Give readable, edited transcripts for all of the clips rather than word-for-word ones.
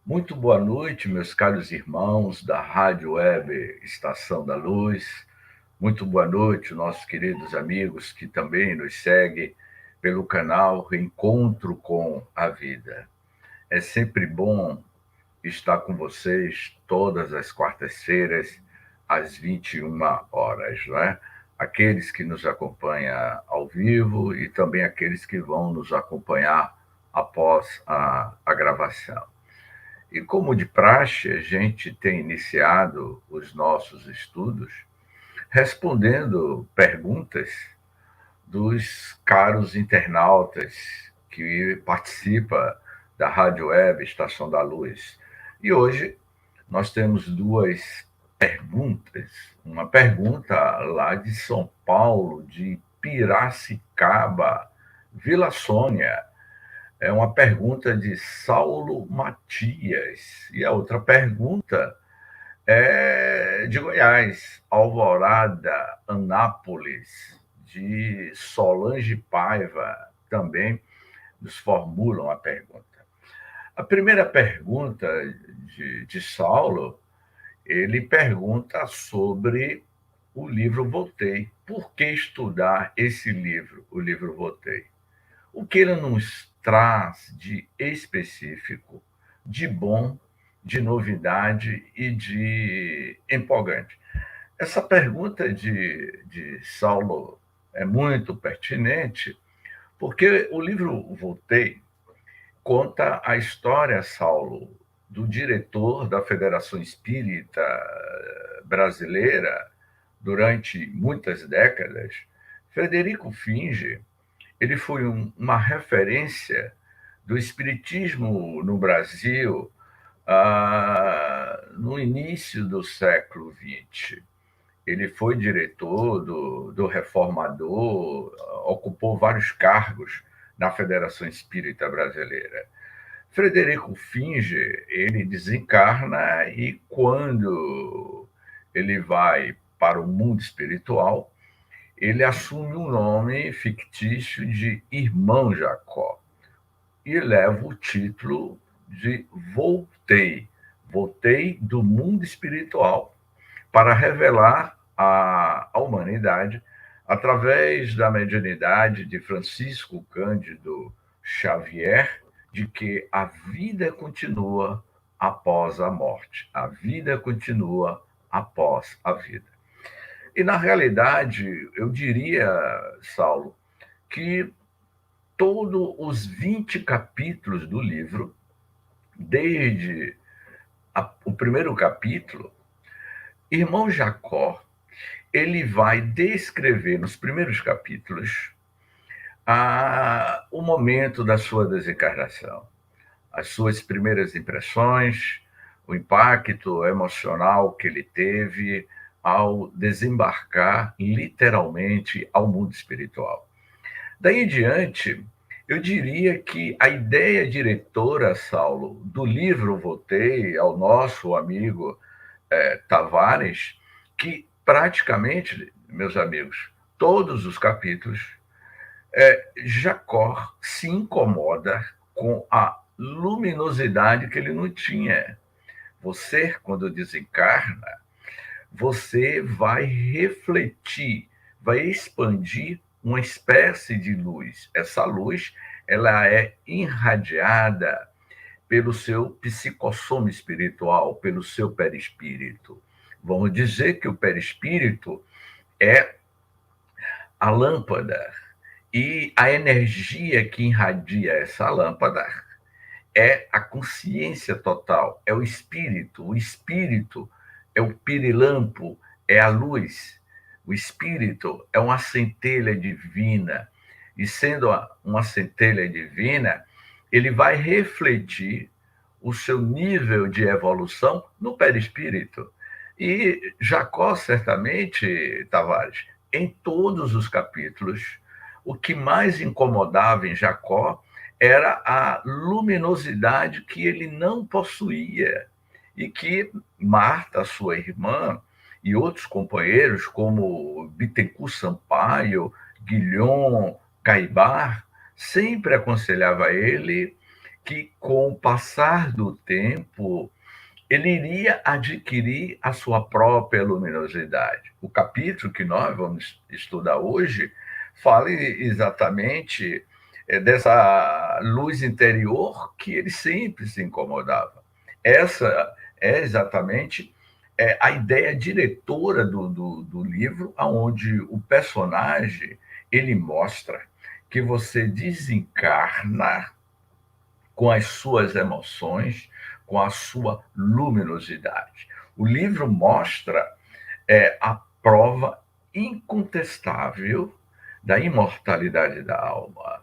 Muito boa noite, meus caros irmãos da Rádio Web Estação da Luz. Muito boa noite, nossos queridos amigos que também nos seguem pelo canal Reencontro com a Vida. É sempre bom estar com vocês todas as quartas-feiras, às 21 horas, né? Aqueles que nos acompanham ao vivo e também aqueles que vão nos acompanhar após a gravação. E como de praxe, a gente tem iniciado os nossos estudos respondendo perguntas dos caros internautas que participam da Rádio Web Estação da Luz. E hoje nós temos duas perguntas. Uma pergunta lá de São Paulo, de Piracicaba, Vila Sônia. É uma pergunta de Saulo Matias. E a outra pergunta é de Goiás, Alvorada, Anápolis, de Solange Paiva, também nos formulam a pergunta. A primeira pergunta de Saulo, ele pergunta sobre o livro Voltei. Por que estudar esse livro, o livro Voltei? O que ele nos traz de específico, de bom, de novidade e de empolgante? Essa pergunta de Saulo é muito pertinente, porque o livro Voltei conta a história, Saulo, do diretor da Federação Espírita Brasileira durante muitas décadas, Frederico Finge. Ele foi uma referência do espiritismo no Brasil no início do século XX. Ele foi diretor do Reformador, ocupou vários cargos na Federação Espírita Brasileira. Frederico Finge, ele desencarna e quando ele vai para o mundo espiritual, ele assume um nome fictício de Irmão Jacó e leva o título de Voltei. Voltei do mundo espiritual para revelar à humanidade, através da mediunidade de Francisco Cândido Xavier, de que a vida continua após a morte. A vida continua após a vida. E, na realidade, eu diria, Saulo, que todos os 20 capítulos do livro, desde o primeiro capítulo, Irmão Jacó, ele vai descrever nos primeiros capítulos o momento da sua desencarnação, as suas primeiras impressões, o impacto emocional que ele teve ao desembarcar literalmente ao mundo espiritual. Daí em diante, eu diria que a ideia diretora, Saulo, do livro Voltei, ao nosso amigo Tavares, que praticamente, meus amigos, todos os capítulos, Jacó se incomoda com a luminosidade que ele não tinha. Você, quando desencarna, você vai refletir, vai expandir uma espécie de luz. Essa luz, ela é irradiada pelo seu psicossoma espiritual, pelo seu perispírito. Vamos dizer que o perispírito é a lâmpada e a energia que irradia essa lâmpada é a consciência total, é o espírito é o pirilampo, é a luz, o espírito é uma centelha divina, e sendo uma centelha divina, ele vai refletir o seu nível de evolução no perispírito. E Jacó, certamente, Tavares, em todos os capítulos, o que mais incomodava em Jacó era a luminosidade que ele não possuía e que Marta, sua irmã, e outros companheiros, como Bittencourt Sampaio, Guilhom, Caibar, sempre aconselhava a ele que, com o passar do tempo, ele iria adquirir a sua própria luminosidade. O capítulo que nós vamos estudar hoje fala exatamente dessa luz interior que ele sempre se incomodava. Essa é exatamente a ideia diretora do livro, onde o personagem ele mostra que você desencarna com as suas emoções, com a sua luminosidade. O livro mostra a prova incontestável da imortalidade da alma.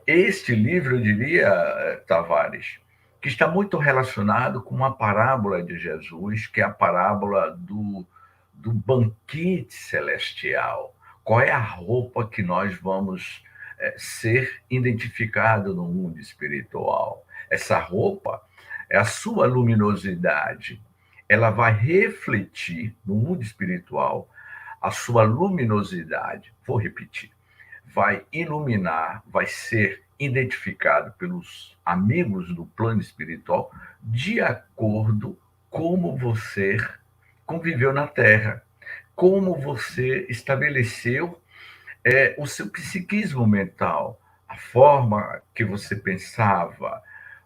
Este livro, eu diria, Tavares, que está muito relacionado com uma parábola de Jesus, que é a parábola do banquete celestial. Qual é a roupa que nós vamos ser identificado no mundo espiritual? Essa roupa é a sua luminosidade. Ela vai refletir no mundo espiritual a sua luminosidade. Vou repetir. Vai iluminar, vai ser identificado pelos amigos do plano espiritual de acordo como você conviveu na Terra, como você estabeleceu o seu psiquismo mental, a forma que você pensava,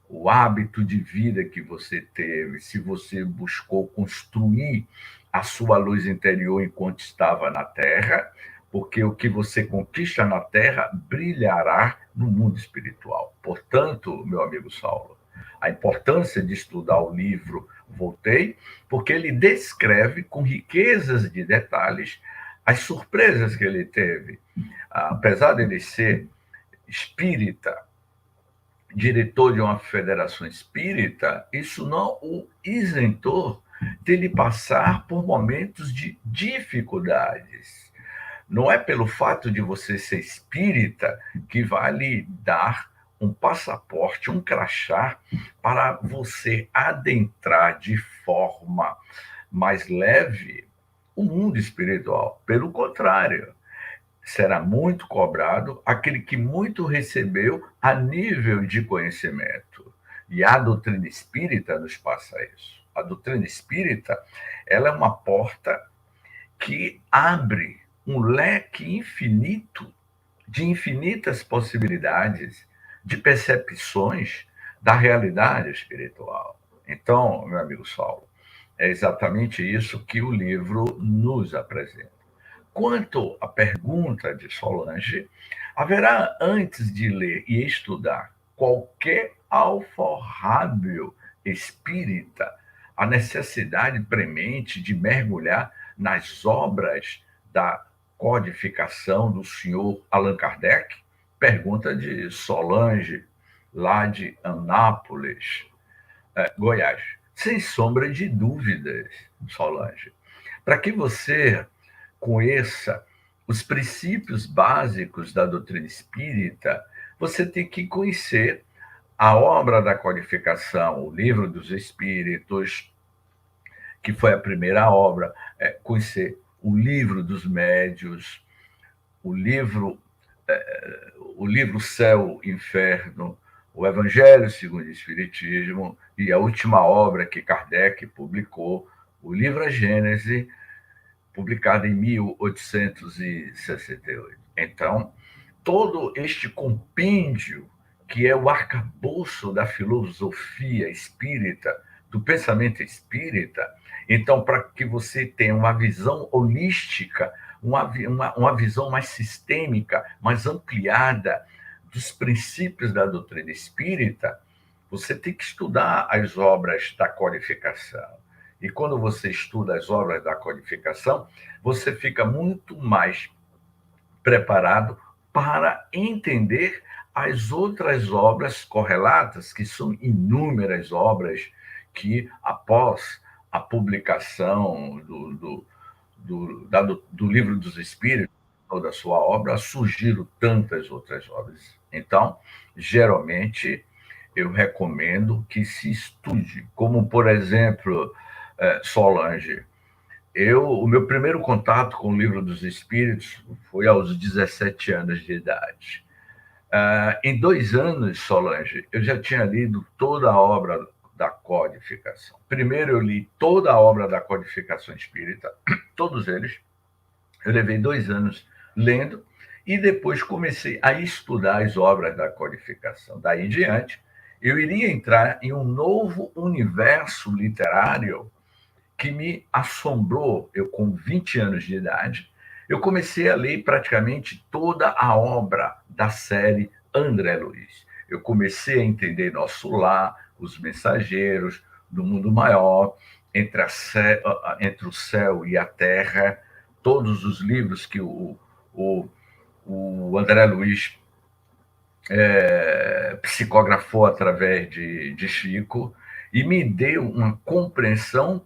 o hábito de vida que você teve, se você buscou construir a sua luz interior enquanto estava na Terra, porque o que você conquista na Terra brilhará no mundo espiritual. Portanto, meu amigo Saulo, a importância de estudar o livro Voltei, porque ele descreve com riquezas de detalhes as surpresas que ele teve. Apesar de ele ser espírita, diretor de uma federação espírita, isso não o isentou dele passar por momentos de dificuldades. Não é pelo fato de você ser espírita que vai lhe dar um passaporte, um crachá, para você adentrar de forma mais leve o mundo espiritual. Pelo contrário, será muito cobrado aquele que muito recebeu a nível de conhecimento. E a doutrina espírita nos passa isso. A doutrina espírita, ela é uma porta que abre um leque infinito de infinitas possibilidades de percepções da realidade espiritual. Então, meu amigo Saulo, é exatamente isso que o livro nos apresenta. Quanto à pergunta de Solange, haverá, antes de ler e estudar qualquer alforrável espírita, a necessidade premente de mergulhar nas obras da codificação do senhor Allan Kardec? Pergunta de Solange, lá de Anápolis, Goiás. Sem sombra de dúvidas, Solange. Para que você conheça os princípios básicos da doutrina espírita, você tem que conhecer a obra da codificação, o Livro dos Espíritos, que foi a primeira obra, conhecer o Livro dos Médios, o livro Céu e Inferno, o Evangelho segundo o Espiritismo e a última obra que Kardec publicou, o livro A Gênese, publicado em 1868. Então, todo este compêndio, que é o arcabouço da filosofia espírita, do pensamento espírita, então, para que você tenha uma visão holística, uma visão mais sistêmica, mais ampliada dos princípios da doutrina espírita, você tem que estudar as obras da codificação. E quando você estuda as obras da codificação, você fica muito mais preparado para entender as outras obras correlatas, que são inúmeras obras que, após a publicação do Livro dos Espíritos, ou da sua obra, surgiram tantas outras obras. Então, geralmente, eu recomendo que se estude, como, por exemplo, Solange. O meu primeiro contato com o Livro dos Espíritos foi aos 17 anos de idade. Em 2 anos, Solange, eu já tinha lido toda a obra da codificação. Primeiro, eu li toda a obra da codificação espírita, todos eles. Eu levei 2 anos lendo e depois comecei a estudar as obras da codificação. Daí em diante, eu iria entrar em um novo universo literário que me assombrou. Eu, com 20 anos de idade, eu comecei a ler praticamente toda a obra da série André Luiz. Eu comecei a entender Nosso Lar, Os Mensageiros, Do Mundo Maior, Entre o Céu e a Terra, todos os livros que o André Luiz psicografou através de Chico, e me deu uma compreensão,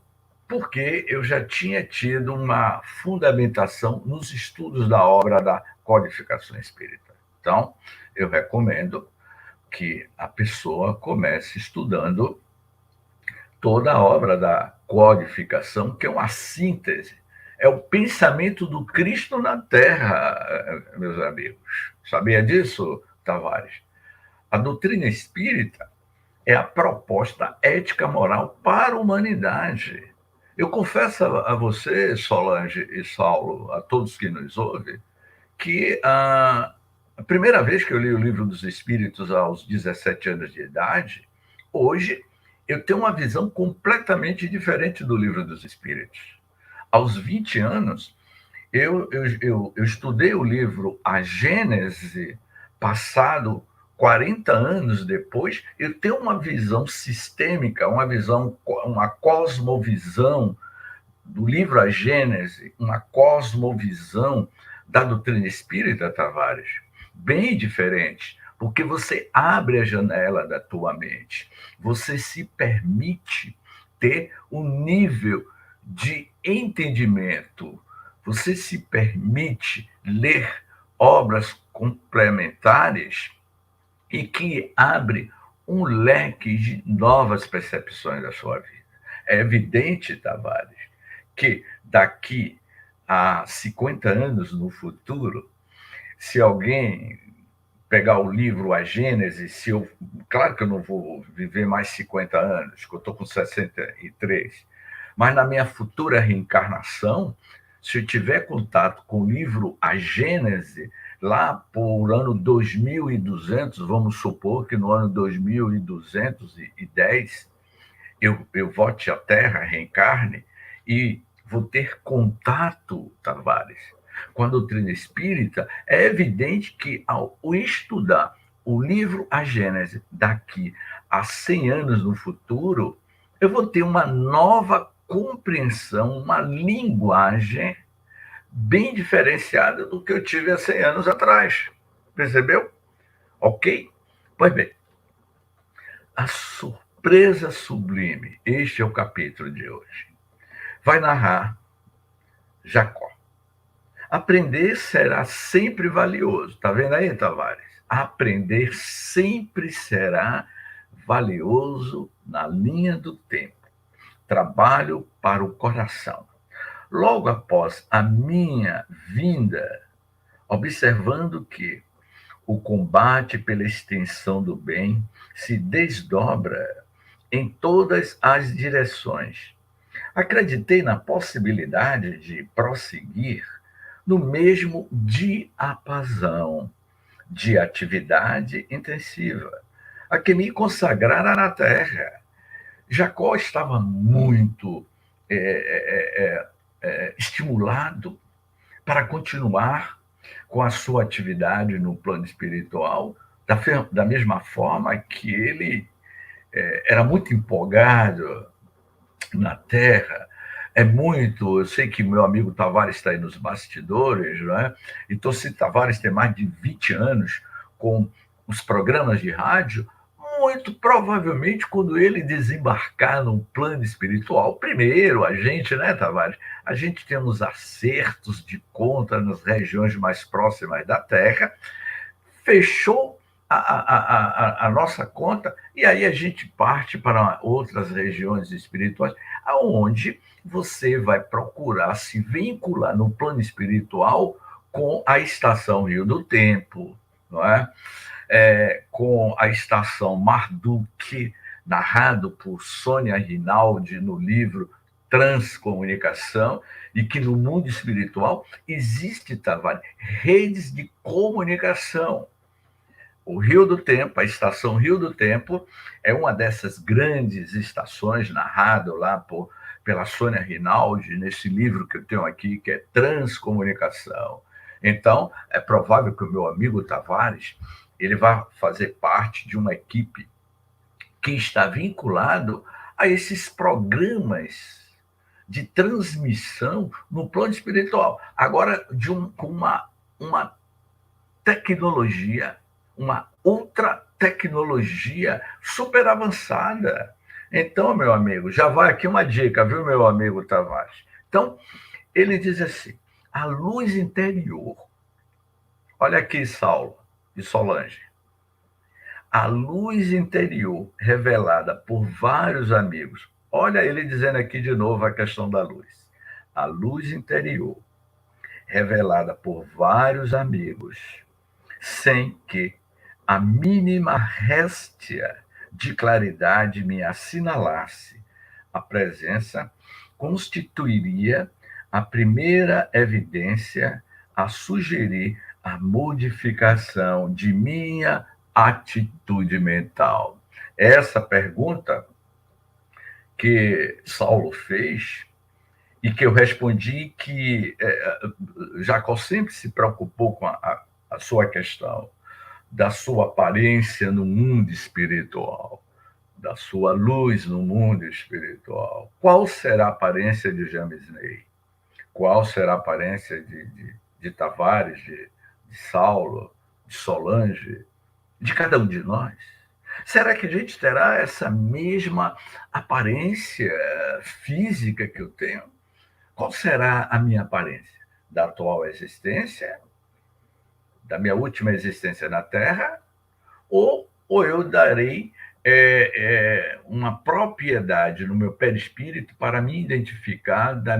porque eu já tinha tido uma fundamentação nos estudos da obra da codificação espírita. Então, eu recomendo que a pessoa comece estudando toda a obra da codificação, que é uma síntese, é o pensamento do Cristo na Terra, meus amigos. Sabia disso, Tavares? A doutrina espírita é a proposta ética moral para a humanidade. Eu confesso a você, Solange e Saulo, a todos que nos ouvem, que a primeira vez que eu li o Livro dos Espíritos aos 17 anos de idade, hoje eu tenho uma visão completamente diferente do Livro dos Espíritos. Aos 20 anos, eu estudei o livro A Gênese, passado 40 anos depois, eu tenho uma visão sistêmica, uma cosmovisão do livro A Gênese, uma cosmovisão da doutrina espírita, Tavares, bem diferente, porque você abre a janela da tua mente, você se permite ter um nível de entendimento, você se permite ler obras complementares e que abre um leque de novas percepções da sua vida. É evidente, Tavares, que daqui a 50 anos no futuro, se alguém pegar o livro A Gênese, claro que eu não vou viver mais 50 anos, que eu estou com 63, mas na minha futura reencarnação, se eu tiver contato com o livro A Gênese, lá por ano 2200, vamos supor que no ano 2210 eu volte à Terra, reencarne, e vou ter contato, Tavares, com a doutrina espírita, é evidente que ao estudar o livro A Gênese daqui a 100 anos no futuro, eu vou ter uma nova compreensão, uma linguagem bem diferenciada do que eu tive há 100 anos atrás. Percebeu? Ok? Pois bem, a surpresa sublime, este é o capítulo de hoje, vai narrar Jacó. Aprender será sempre valioso. Está vendo aí, Tavares? Aprender sempre será valioso na linha do tempo. Trabalho para o coração. Logo após a minha vinda, observando que o combate pela extensão do bem se desdobra em todas as direções, acreditei na possibilidade de prosseguir no mesmo diapasão de atividade intensiva a que me consagrara na terra. Jacó estava muito estimulado para continuar com a sua atividade no plano espiritual, da mesma forma que ele era muito empolgado na Terra. Eu sei que meu amigo Tavares está aí nos bastidores, não é? Então, se Tavares tem mais de 20 anos com os programas de rádio, muito provavelmente, quando ele desembarcar no plano espiritual, primeiro, a gente, né, Tavares? A gente tem uns acertos de conta nas regiões mais próximas da Terra, fechou a nossa conta, e aí a gente parte para outras regiões espirituais, aonde você vai procurar se vincular no plano espiritual com a estação Rio do Tempo, não é? Com a estação Marduk, narrado por Sônia Rinaldi no livro Transcomunicação, e que no mundo espiritual existe, Tavares, redes de comunicação. O Rio do Tempo, a estação Rio do Tempo, é uma dessas grandes estações, narrado lá pela Sônia Rinaldi, nesse livro que eu tenho aqui, que é Transcomunicação. Então, é provável que o meu amigo Tavares ele vá fazer parte de uma equipe que está vinculado a esses programas de transmissão no plano espiritual. Agora, com uma tecnologia, uma ultra tecnologia super avançada. Então, meu amigo, já vai aqui uma dica, viu, meu amigo Tavares? Então, ele diz assim: a luz interior. Olha aqui, Saulo e Solange. A luz interior revelada por vários amigos. Olha ele dizendo aqui de novo a questão da luz. A luz interior revelada por vários amigos, sem que a mínima réstia de claridade me assinalasse a presença, constituiria a primeira evidência a sugerir a modificação de minha atitude mental. Essa pergunta que Saulo fez e que eu respondi que Jacó sempre se preocupou com a sua questão da sua aparência no mundo espiritual, da sua luz no mundo espiritual. Qual será a aparência de James Ney? Qual será a aparência de Tavares, de Saulo, de Solange, de cada um de nós? Será que a gente terá essa mesma aparência física que eu tenho? Qual será a minha aparência? Da atual existência? Da minha última existência na Terra? Ou eu darei uma propriedade no meu perispírito para me identificar da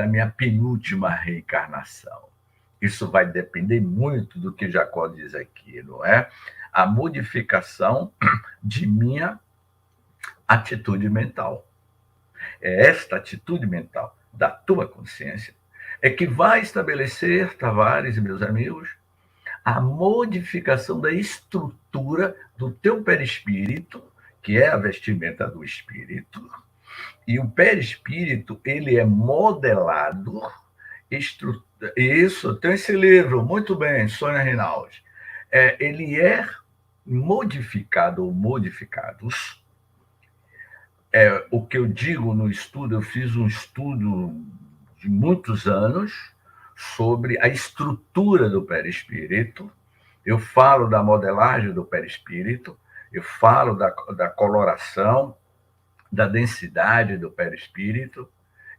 minha penúltima reencarnação? Isso vai depender muito do que Jacó diz aqui, não é? A modificação de minha atitude mental. É esta atitude mental da tua consciência é que vai estabelecer, Tavares e meus amigos, a modificação da estrutura do teu perispírito, que é a vestimenta do espírito, e o perispírito ele é modelado, isso, tem esse livro, muito bem, Sônia Rinaldi, ele é modificado ou modificados. O que eu digo no estudo, eu fiz um estudo de muitos anos sobre a estrutura do perispírito, eu falo da modelagem do perispírito, eu falo da coloração, da densidade do perispírito,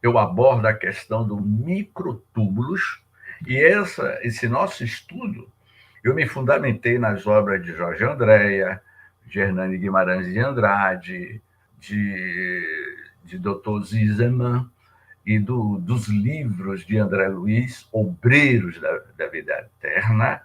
eu abordo a questão dos microtúbulos, e esse nosso estudo, eu me fundamentei nas obras de Jorge Andréa, de Hernani Guimarães de Andrade, de Dr. Zizeman, e dos livros de André Luiz, Obreiros da Vida Eterna.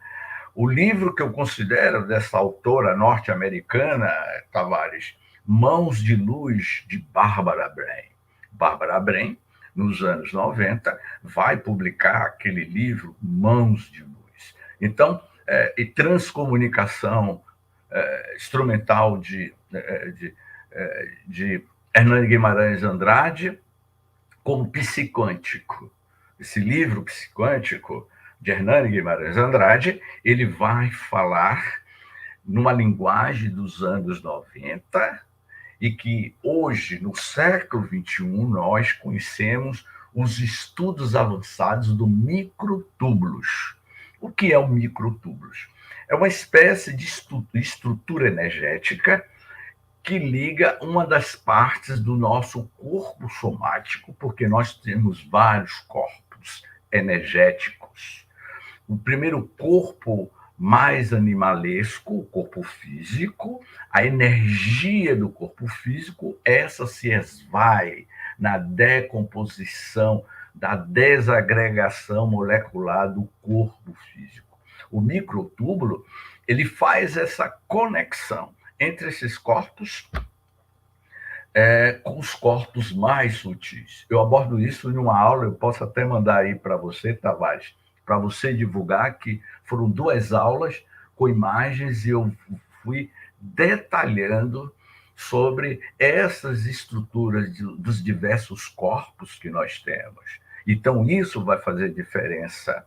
O livro que eu considero dessa autora norte-americana, Tavares, Mãos de Luz, de Bárbara Brain. Bárbara Brain, nos anos 90, vai publicar aquele livro, Mãos de Luz. Então, e transcomunicação instrumental de Hernani Guimarães Andrade, como psiquântico. esse livro psiquântico de Hernani Guimarães Andrade, ele vai falar numa linguagem dos anos 90 e que hoje, no século XXI, nós conhecemos os estudos avançados do microtúbulos. O que é o microtúbulos? É uma espécie de estrutura energética que liga uma das partes do nosso corpo somático, porque nós temos vários corpos energéticos. O primeiro corpo mais animalesco, o corpo físico, a energia do corpo físico, essa se esvai na decomposição, da desagregação molecular do corpo físico. O microtúbulo, ele faz essa conexão entre esses corpos com os corpos mais sutis. Eu abordo isso em uma aula, eu posso até mandar aí para você, Tavares, para você divulgar, que foram 2 aulas com imagens e eu fui detalhando sobre essas estruturas dos diversos corpos que nós temos. Então, isso vai fazer diferença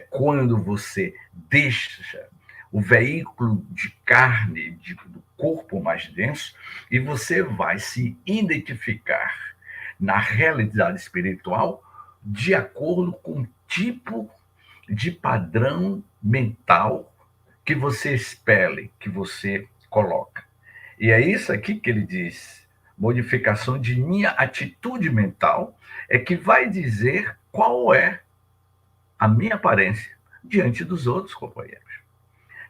quando você deixa o veículo de carne do corpo mais denso e você vai se identificar na realidade espiritual de acordo com o tipo de padrão mental que você expele, que você coloca. E é isso aqui que ele diz: modificação de minha atitude mental é que vai dizer qual é a minha aparência diante dos outros companheiros.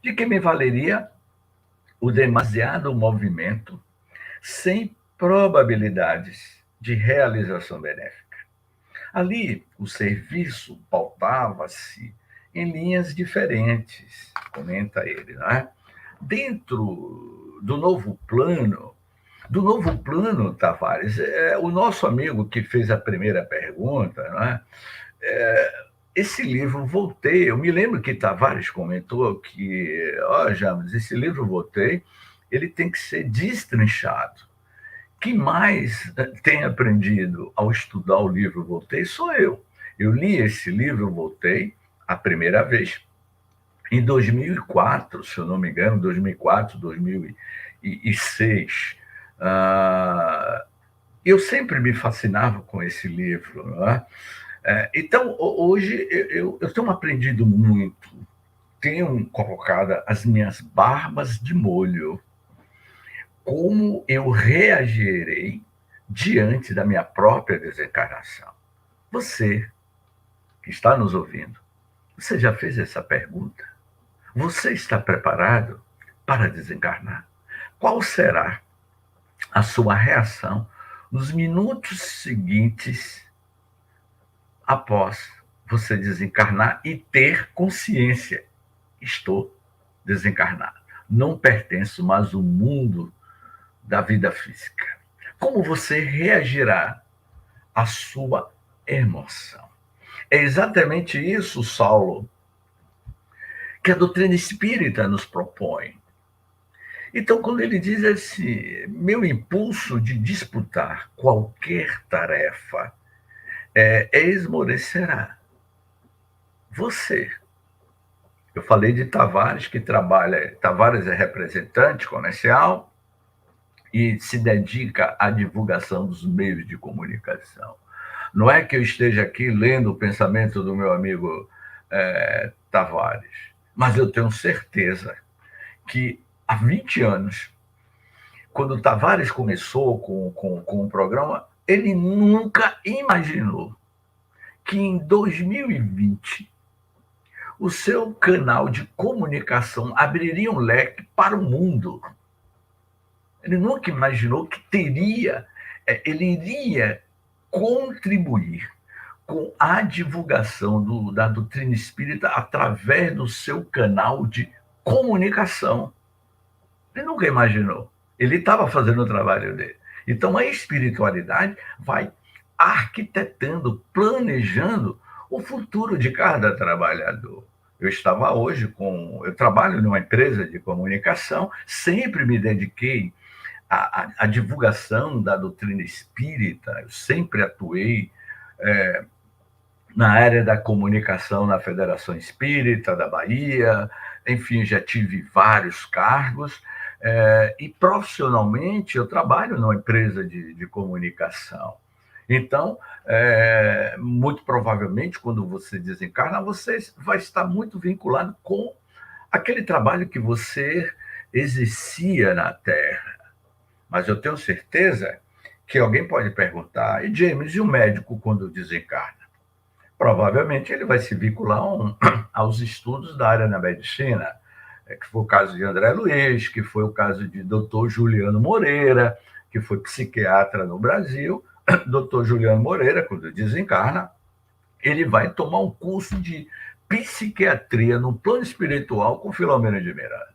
De que me valeria o demasiado movimento sem probabilidades de realização benéfica. Ali, o serviço pautava-se em linhas diferentes, comenta ele, não é? Dentro do novo plano, Tavares, o nosso amigo que fez a primeira pergunta, não é? Esse livro, Voltei, eu me lembro que Tavares comentou que, James, esse livro, Voltei, ele tem que ser destrinchado. Quem mais tem aprendido ao estudar o livro Voltei sou eu. Eu li esse livro, Voltei, a primeira vez, em 2004, se eu não me engano, 2004, 2006. Eu sempre me fascinava com esse livro, não é? Então, hoje, eu tenho aprendido muito, tenho colocado as minhas barbas de molho, como eu reagirei diante da minha própria desencarnação. Você que está nos ouvindo, você já fez essa pergunta? Você está preparado para desencarnar? Qual será a sua reação nos minutos seguintes após você desencarnar e ter consciência: estou desencarnado, não pertenço mais ao mundo da vida física? Como você reagirá à sua emoção? É exatamente isso, Saulo, que a doutrina espírita nos propõe. Então, quando ele diz assim, meu impulso de disputar qualquer tarefa esmorecerá. Você. Eu falei de Tavares, que trabalha. Tavares é representante comercial e se dedica à divulgação dos meios de comunicação. Não é que eu esteja aqui lendo o pensamento do meu amigo Tavares, mas eu tenho certeza que há 20 anos, quando o Tavares começou com o programa, ele nunca imaginou que em 2020 o seu canal de comunicação abriria um leque para o mundo. Ele nunca imaginou que ele iria contribuir com a divulgação da doutrina espírita através do seu canal de comunicação. Ele nunca imaginou. Ele estava fazendo o trabalho dele. Então, a espiritualidade vai arquitetando, planejando o futuro de cada trabalhador. Eu trabalho numa empresa de comunicação, sempre me dediquei à divulgação da doutrina espírita, eu sempre atuei na área da comunicação na Federação Espírita da Bahia, enfim, já tive vários cargos, e profissionalmente eu trabalho numa empresa de comunicação. Então, muito provavelmente, quando você desencarna, você vai estar muito vinculado com aquele trabalho que você exercia na Terra. Mas eu tenho certeza que alguém pode perguntar, e James, e o médico quando desencarna? Provavelmente ele vai se vincular aos estudos da área da medicina, que foi o caso de André Luiz, que foi o caso de Dr. Juliano Moreira, que foi psiquiatra no Brasil. Dr. Juliano Moreira, quando desencarna, ele vai tomar um curso de psiquiatria no plano espiritual com Filomena de Miranda.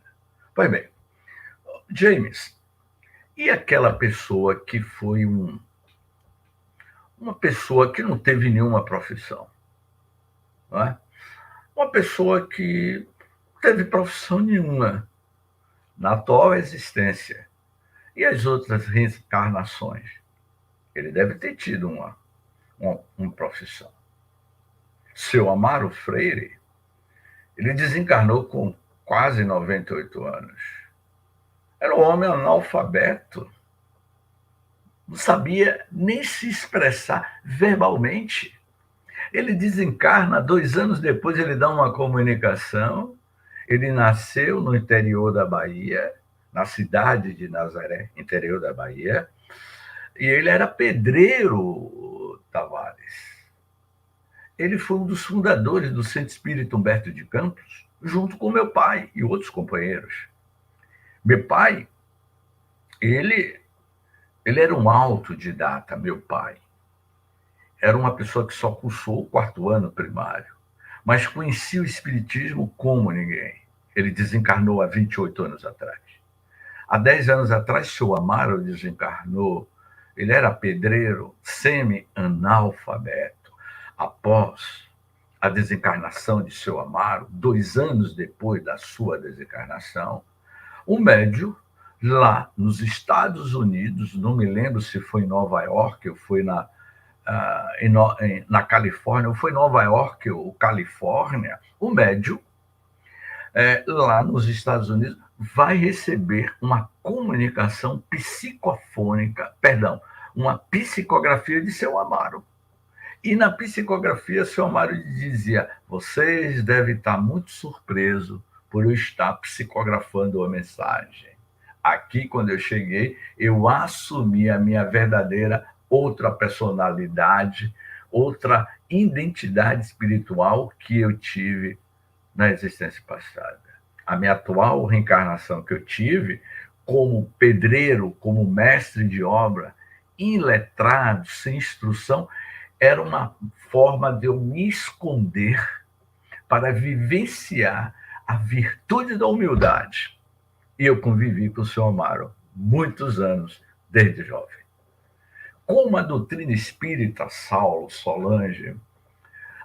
Pois bem, James, e aquela pessoa que foi uma pessoa que não teve nenhuma profissão? Não é? Uma pessoa que teve profissão nenhuma na atual existência. E as outras reencarnações? Ele deve ter tido uma profissão. Seu Amaro Freire, ele desencarnou com quase 98 anos. Era um homem analfabeto, não sabia nem se expressar verbalmente. Ele desencarna, 2 anos depois ele dá uma comunicação. Ele nasceu no interior da Bahia, na cidade de Nazaré, interior da Bahia, e ele era pedreiro, Tavares. Ele foi um dos fundadores do Centro Espírita Humberto de Campos, junto com meu pai e outros companheiros. Meu pai, ele, ele era um autodidata, meu pai. Era uma pessoa que só cursou o 4º ano primário, mas conhecia o Espiritismo como ninguém. Ele desencarnou há 28 anos atrás. Há 10 anos atrás, seu Amaro desencarnou. Ele era pedreiro, semi-analfabeto. Após a desencarnação de seu Amaro, 2 anos depois da sua desencarnação, um médium lá nos Estados Unidos, não me lembro se foi em Nova York ou foi na Califórnia, ou foi Nova York ou Califórnia, o médium lá nos Estados Unidos vai receber uma comunicação psicofônica, perdão, uma psicografia de seu Amaro. E na psicografia, seu Amaro dizia: vocês devem estar muito surpresos por eu estar psicografando uma mensagem. Aqui, quando eu cheguei, eu assumi a minha verdadeira outra personalidade, outra identidade espiritual que eu tive na existência passada. A minha atual reencarnação que eu tive, como pedreiro, como mestre de obra, iletrado, sem instrução, era uma forma de eu me esconder para vivenciar a virtude da humildade. E eu convivi com o senhor Amaro muitos anos, desde jovem. Como a doutrina espírita, Saulo Solange,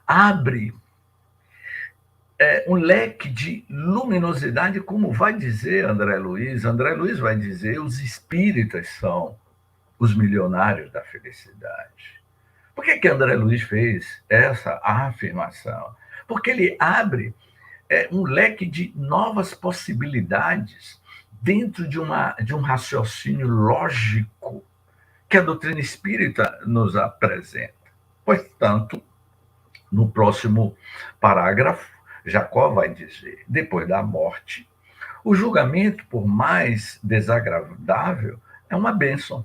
abre um leque de luminosidade, como vai dizer André Luiz. André Luiz vai dizer: os espíritas são os milionários da felicidade. Por que André Luiz fez essa afirmação? Porque ele abre um leque de novas possibilidades dentro de um raciocínio lógico que a doutrina espírita nos apresenta. Portanto, no próximo parágrafo, Jacó vai dizer: depois da morte, o julgamento, por mais desagradável, é uma bênção.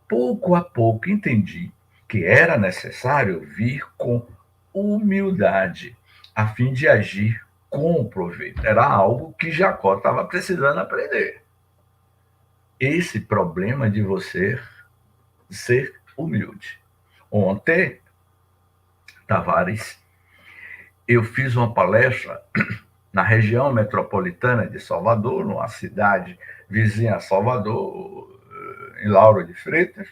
Pouco a pouco entendi que era necessário vir com humildade, a fim de agir com proveito. Era algo que Jacó estava precisando aprender. Esse problema de você ser humilde. Ontem, Tavares, eu fiz uma palestra na região metropolitana de Salvador, numa cidade vizinha a Salvador, em Lauro de Freitas,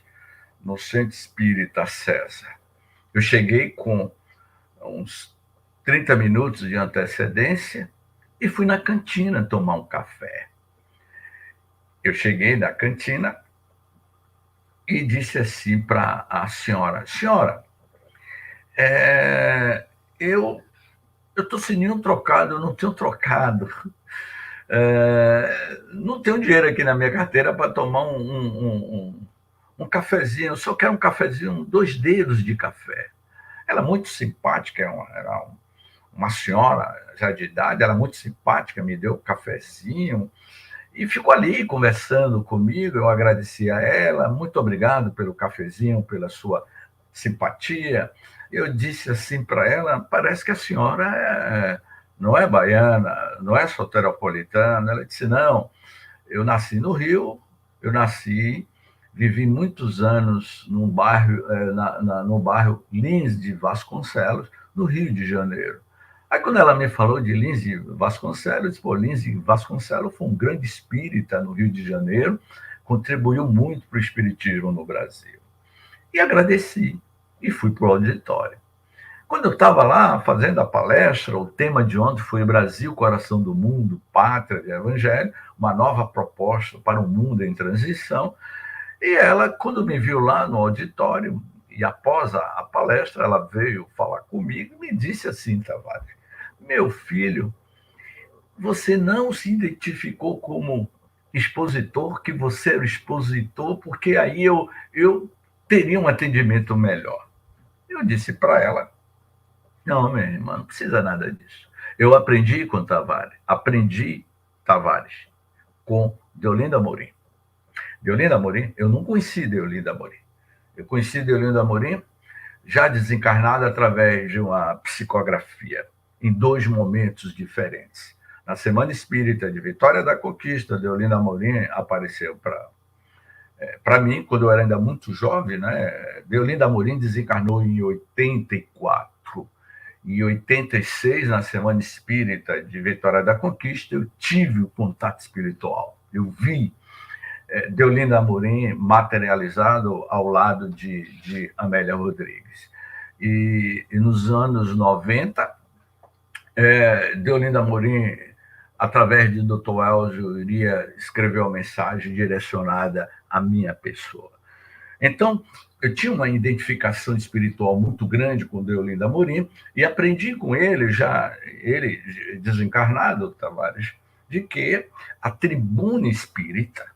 no Centro Espírita César. Eu cheguei com uns 30 minutos de antecedência e fui na cantina tomar um café. Eu cheguei na cantina e disse assim para a senhora: senhora, É, eu estou sem nenhum trocado, eu não tenho trocado. Não tenho dinheiro aqui na minha carteira para tomar um cafezinho. Eu só quero um cafezinho, 2 dedos de café. Ela é muito simpática, era uma senhora já de idade, ela é muito simpática, me deu um cafezinho e ficou ali conversando comigo. Eu agradeci a ela, muito obrigado pelo cafezinho, pela sua simpatia. Eu disse assim para ela: parece que a senhora não é baiana, não é soteropolitana. Ela disse: não, eu nasci no Rio, eu nasci, vivi muitos anos num bairro, no bairro Lins de Vasconcelos, no Rio de Janeiro. Aí, quando ela me falou de Lins de Vasconcelos, eu disse: pô, Lins de Vasconcelos foi um grande espírita no Rio de Janeiro, contribuiu muito para o espiritismo no Brasil. E agradeci, e fui para o auditório. Quando eu estava lá fazendo a palestra, o tema de ontem foi Brasil, Coração do Mundo, Pátria e Evangelho, uma nova proposta para um mundo em transição. E ela, quando me viu lá no auditório, e após a palestra, ela veio falar comigo e me disse assim: Tavares, meu filho, você não se identificou como expositor, que você era expositor, porque aí eu teria um atendimento melhor. Eu disse para ela: não, minha irmã, não precisa nada disso. Eu aprendi Tavares com Deolinda Amorim. Deolinda Amorim, eu não conheci Deolinda Amorim. Eu conheci Deolinda Amorim já desencarnada através de uma psicografia, em 2 momentos diferentes. Na Semana Espírita de Vitória da Conquista, Deolinda Amorim apareceu para mim, quando eu era ainda muito jovem, né? Deolinda Amorim desencarnou em 84. Em 86, na Semana Espírita de Vitória da Conquista, eu tive o contato espiritual. Eu vi Deolinda Amorim materializado ao lado de Amélia Rodrigues. E nos anos 90, Deolinda Amorim, através de Dr. Elzio, iria escrever uma mensagem direcionada à minha pessoa. Então, eu tinha uma identificação espiritual muito grande com Deolinda Amorim e aprendi com ele, já ele desencarnado, Tavares, de que a tribuna espírita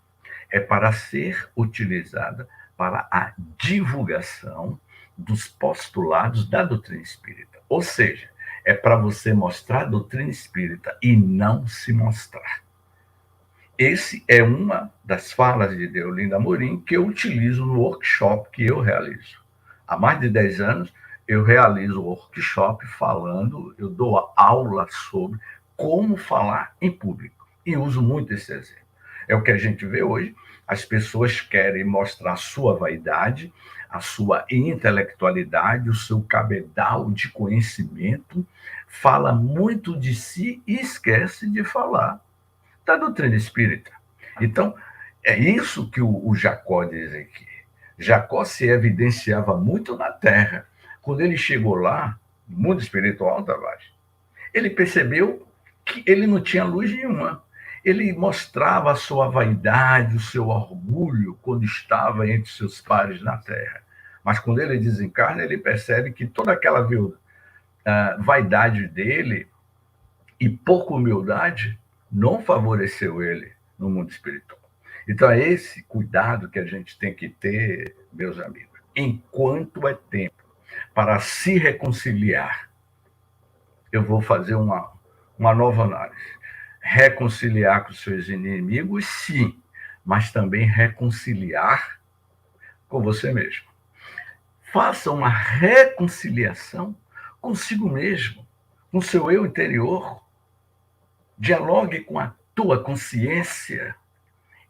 é para ser utilizada para a divulgação dos postulados da doutrina espírita. Ou seja, é para você mostrar a doutrina espírita e não se mostrar. Esse é uma das falas de Deolinda Amorim que eu utilizo no workshop que eu realizo. Há mais de 10 anos, eu realizo workshop falando, eu dou aula sobre como falar em público. E uso muito esse exemplo. É o que a gente vê hoje. As pessoas querem mostrar a sua vaidade, a sua intelectualidade, o seu cabedal de conhecimento, fala muito de si e esquece de falar da doutrina espírita. Então, é isso que o Jacó diz aqui. Jacó se evidenciava muito na terra. Quando ele chegou lá, no mundo espiritual, Tavares, ele percebeu que ele não tinha luz nenhuma. Ele mostrava a sua vaidade, o seu orgulho quando estava entre seus pares na terra. Mas quando ele desencarna, ele percebe que toda aquela vaidade dele e pouca humildade não favoreceu ele no mundo espiritual. Então, é esse cuidado que a gente tem que ter, meus amigos, enquanto é tempo para se reconciliar. Eu vou fazer uma nova análise. Reconciliar com seus inimigos, sim, mas também reconciliar com você mesmo. Faça uma reconciliação consigo mesmo, com seu eu interior. Dialogue com a tua consciência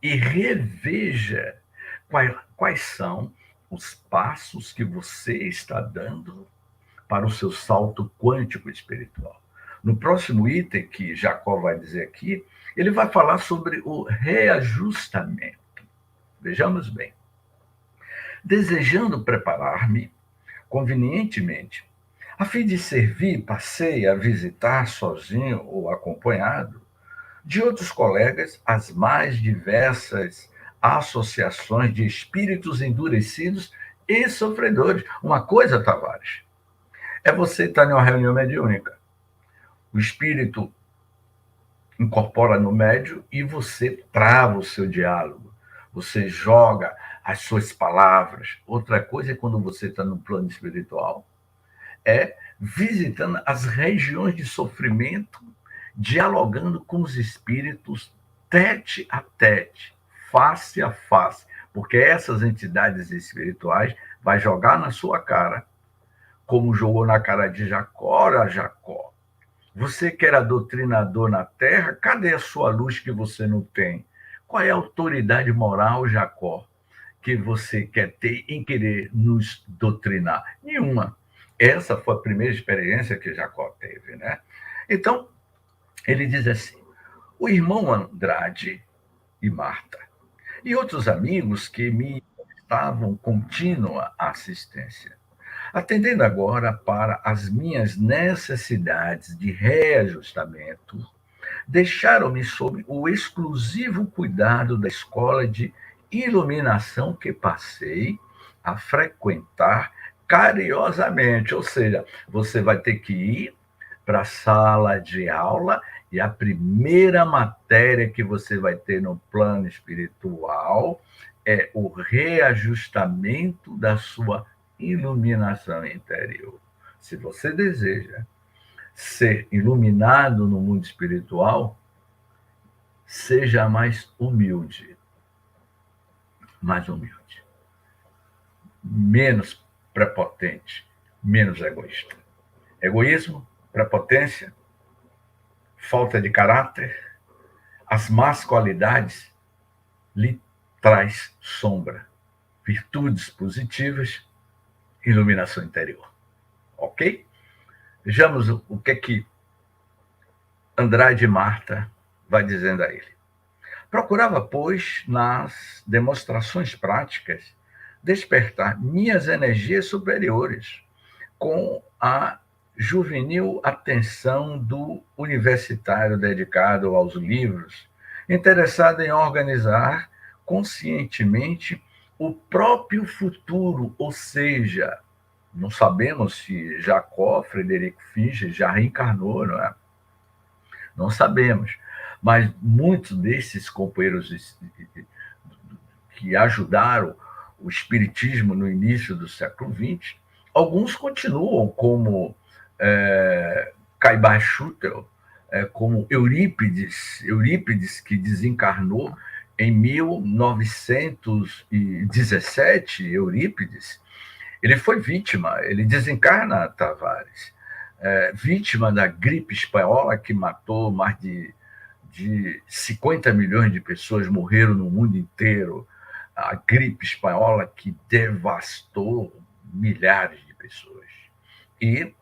e reveja quais são os passos que você está dando para o seu salto quântico espiritual. No próximo item que Jacó vai dizer aqui, ele vai falar sobre o reajustamento. Vejamos bem. Desejando preparar-me convenientemente, a fim de servir, passeia, visitar sozinho ou acompanhado, de outros colegas, as mais diversas associações de espíritos endurecidos e sofredores. Uma coisa, Tavares, É você estar em uma reunião mediúnica. O espírito incorpora no médio e você trava o seu diálogo. Você joga as suas palavras. Outra coisa é quando você está no plano espiritual, é visitando as regiões de sofrimento, dialogando com os espíritos tete a tete, face a face, porque essas entidades espirituais vai jogar na sua cara, como jogou na cara de Jacó. Ora, Jacó, você que era doutrinador na terra, cadê a sua luz que você não tem? Qual é a autoridade moral, Jacó, que você quer ter em querer nos doutrinar? Nenhuma. Essa foi a primeira experiência que Jacó teve, né? Então, ele diz assim: o irmão Andrade e Marta e outros amigos que me estavam contínua assistência, atendendo agora para as minhas necessidades de reajustamento, deixaram-me sob o exclusivo cuidado da escola de iluminação que passei a frequentar carinhosamente. Ou seja, você vai ter que ir para a sala de aula e a primeira matéria que você vai ter no plano espiritual é o reajustamento da sua iluminação interior. Se você deseja ser iluminado no mundo espiritual, seja mais humilde, menos prepotente, menos egoísta. Egoísmo, prepotência, falta de caráter, as más qualidades lhe traz sombra. Virtudes positivas, iluminação interior. Ok? Vejamos o que é que Andrade Marta vai dizendo a ele. Procurava, pois, nas demonstrações práticas, despertar minhas energias superiores com a juvenil atenção do universitário dedicado aos livros, interessado em organizar conscientemente o próprio futuro, ou seja, não sabemos se Jacó Frederico Fincher já reencarnou, não é? Não sabemos. Mas muitos desses companheiros que ajudaram o espiritismo no início do século XX, alguns continuam, como Caibá Schutel, como Eurípides, que desencarnou em 1917. Eurípides, ele foi vítima, ele desencarna, Tavares, vítima da gripe espanhola, que matou mais de 50 milhões de pessoas, morreram no mundo inteiro. A gripe espanhola que devastou milhares de pessoas. E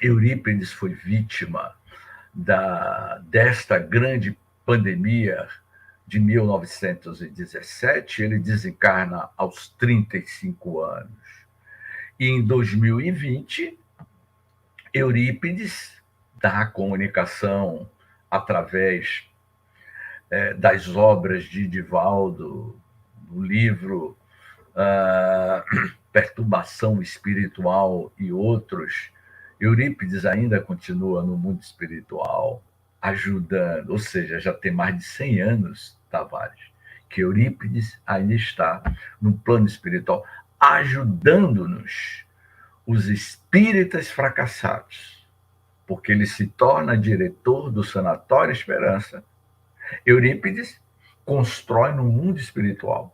Eurípides foi vítima desta grande pandemia de 1917. Ele desencarna aos 35 anos. E em 2020, Eurípides, da comunicação através das obras de Divaldo, no livro Perturbação Espiritual e outros, Eurípides ainda continua no mundo espiritual, ajudando, ou seja, já tem mais de 100 anos, Tavares, que Eurípides ainda está no plano espiritual, ajudando-nos, os espíritas fracassados, porque ele se torna diretor do Sanatório Esperança. Eurípides constrói no mundo espiritual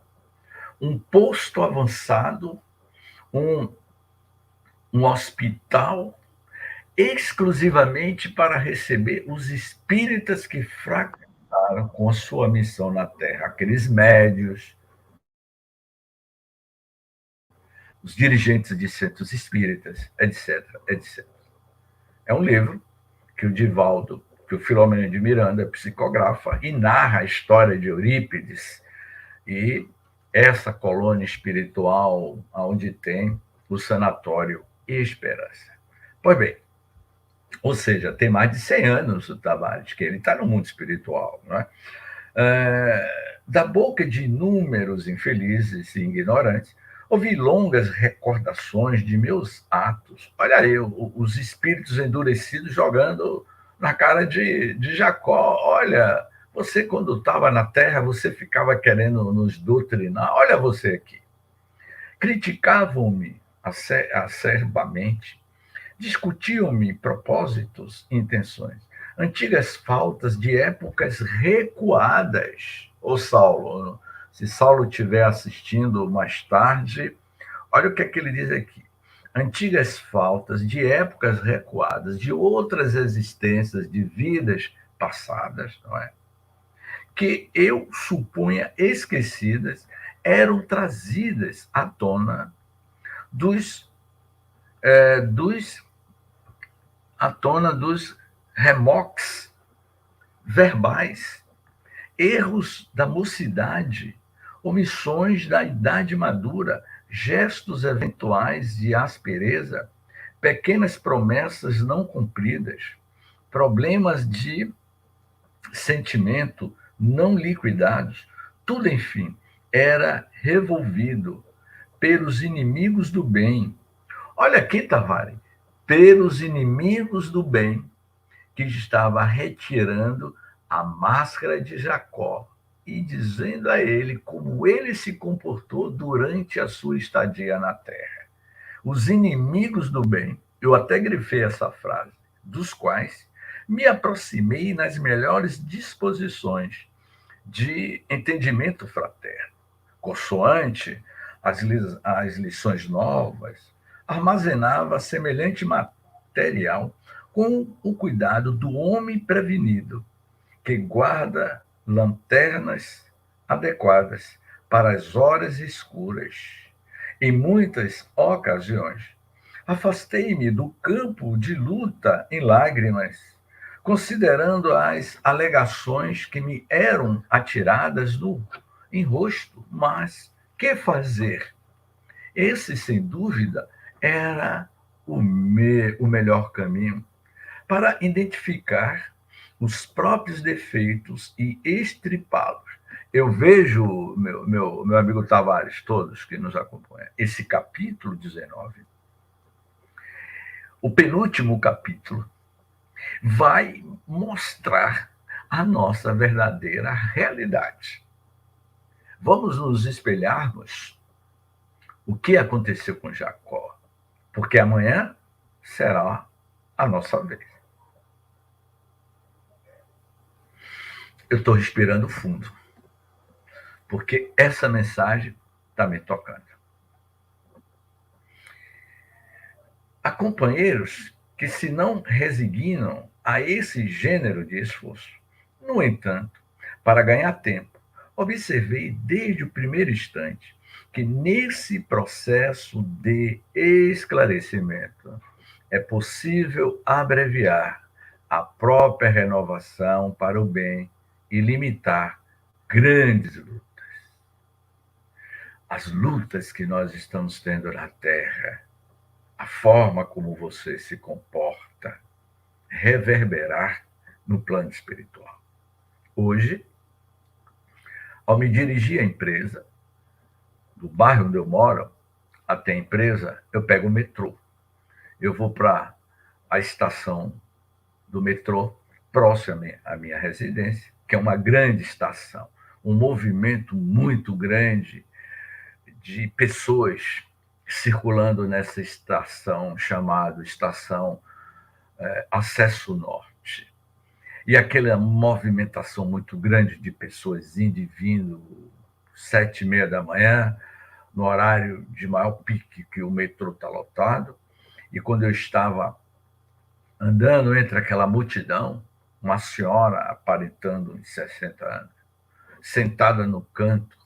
um posto avançado, um hospital exclusivamente para receber os espíritas que fracassaram com a sua missão na Terra, aqueles médios, os dirigentes de centros espíritas, etc, etc. É um livro que o Divaldo, que o Filomeno de Miranda psicografa e narra a história de Eurípides e essa colônia espiritual onde tem o Sanatório Esperança. Pois bem, ou seja, tem mais de 100 anos o Tavares, que ele está no mundo espiritual, não é? Da boca de inúmeros infelizes e ignorantes, Ouvi longas recordações de meus atos. Olha aí, os espíritos endurecidos jogando na cara de Jacó. Olha, você quando estava na terra, você ficava querendo nos doutrinar. Olha você aqui. Criticavam-me acerbamente, discutiam-me propósitos e intenções, antigas faltas de épocas recuadas. Ô Saulo, se Saulo estiver assistindo mais tarde, olha o que é que ele diz aqui. Antigas faltas de épocas recuadas, de outras existências, de vidas passadas, não é? Que eu supunha esquecidas, eram trazidas à tona dos, dos à tona dos remoques verbais, erros da mocidade, omissões da idade madura, gestos eventuais de aspereza, pequenas promessas não cumpridas, problemas de sentimento não liquidados, tudo, enfim, era revolvido pelos inimigos do bem. Olha aqui, Tavares, pelos inimigos do bem, que estava retirando a máscara de Jacó e dizendo a ele como ele se comportou durante a sua estadia na terra. Os inimigos do bem, eu até grifei essa frase, dos quais me aproximei nas melhores disposições de entendimento fraterno, consoante as lições novas, armazenava semelhante material com o cuidado do homem prevenido, que guarda lanternas adequadas para as horas escuras. Em muitas ocasiões, afastei-me do campo de luta em lágrimas, considerando as alegações que me eram atiradas em rosto. Mas que fazer? Esse, sem dúvida, era o melhor caminho para identificar os próprios defeitos e estripá-los. Eu vejo, meu amigo Tavares, todos que nos acompanham, esse capítulo 19, o penúltimo capítulo, vai mostrar a nossa verdadeira realidade. Vamos nos espelharmos o que aconteceu com Jacó, porque amanhã será a nossa vez. Eu estou respirando fundo, porque essa mensagem está me tocando. Há companheiros que se não resignam a esse gênero de esforço. No entanto, para ganhar tempo, observei desde o primeiro instante que nesse processo de esclarecimento é possível abreviar a própria renovação para o bem e limitar grandes lutas. As lutas que nós estamos tendo na Terra, a forma como você se comporta, reverberar no plano espiritual. Hoje, ao me dirigir à empresa, do bairro onde eu moro até a empresa, eu pego o metrô. Eu vou para a estação do metrô, próxima à minha residência, que é uma grande estação, um movimento muito grande de pessoas circulando nessa estação chamada Estação Acesso Norte. E aquela movimentação muito grande de pessoas indo e vindo, 7h30 da manhã, no horário de maior pique, que o metrô está lotado. E quando eu estava andando entre aquela multidão, uma senhora aparentando uns 60 anos, sentada no canto,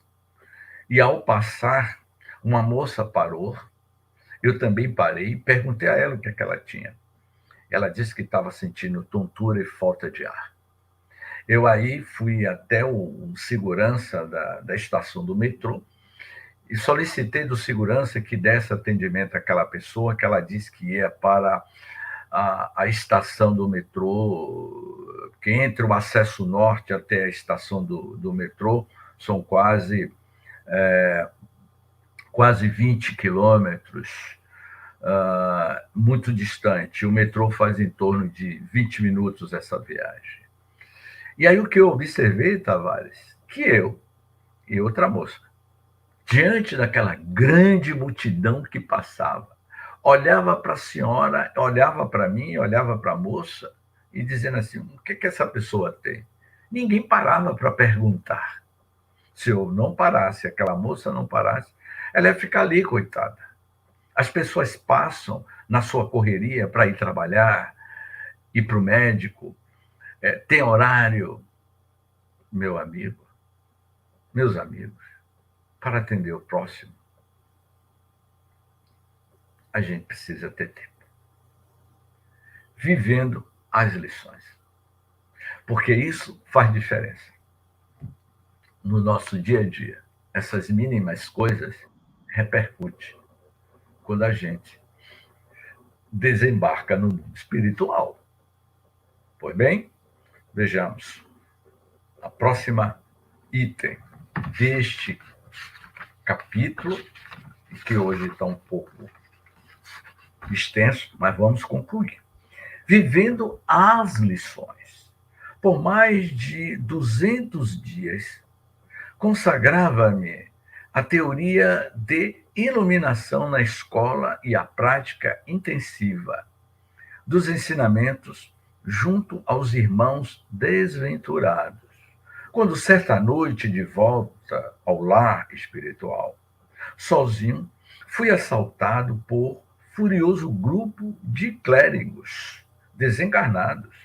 e ao passar, uma moça parou, eu também parei e perguntei a ela o que é que ela tinha. Ela disse que estava sentindo tontura e falta de ar. Eu aí fui até o segurança da estação do metrô e solicitei do segurança que desse atendimento àquela pessoa, que ela disse que ia para a estação do metrô, que entre o acesso norte até a estação do metrô são quase quase 20 quilômetros, muito distante. O metrô faz em torno de 20 minutos essa viagem. E aí o que eu observei, Tavares, que eu e outra moça, diante daquela grande multidão que passava, olhava para a senhora, olhava para mim, olhava para a moça e dizendo assim: o que essa pessoa tem? Ninguém parava para perguntar. Se eu não parasse, aquela moça não parasse, ela ia ficar ali, coitada. As pessoas passam na sua correria para ir trabalhar, ir para o médico, tem horário, meu amigo, meus amigos, para atender o próximo, a gente precisa ter tempo. Vivendo as lições. Porque isso faz diferença. No nosso dia a dia, essas mínimas coisas repercutem quando a gente desembarca no mundo espiritual. Pois bem, vejamos a próxima item deste capítulo, que hoje está um pouco extenso, mas vamos concluir. Vivendo as lições. Por mais de 200 dias, consagrava-me a teoria de iluminação na escola e a prática intensiva dos ensinamentos junto aos irmãos desventurados. Quando certa noite, de volta ao lar espiritual, sozinho, fui assaltado por furioso grupo de clérigos desencarnados,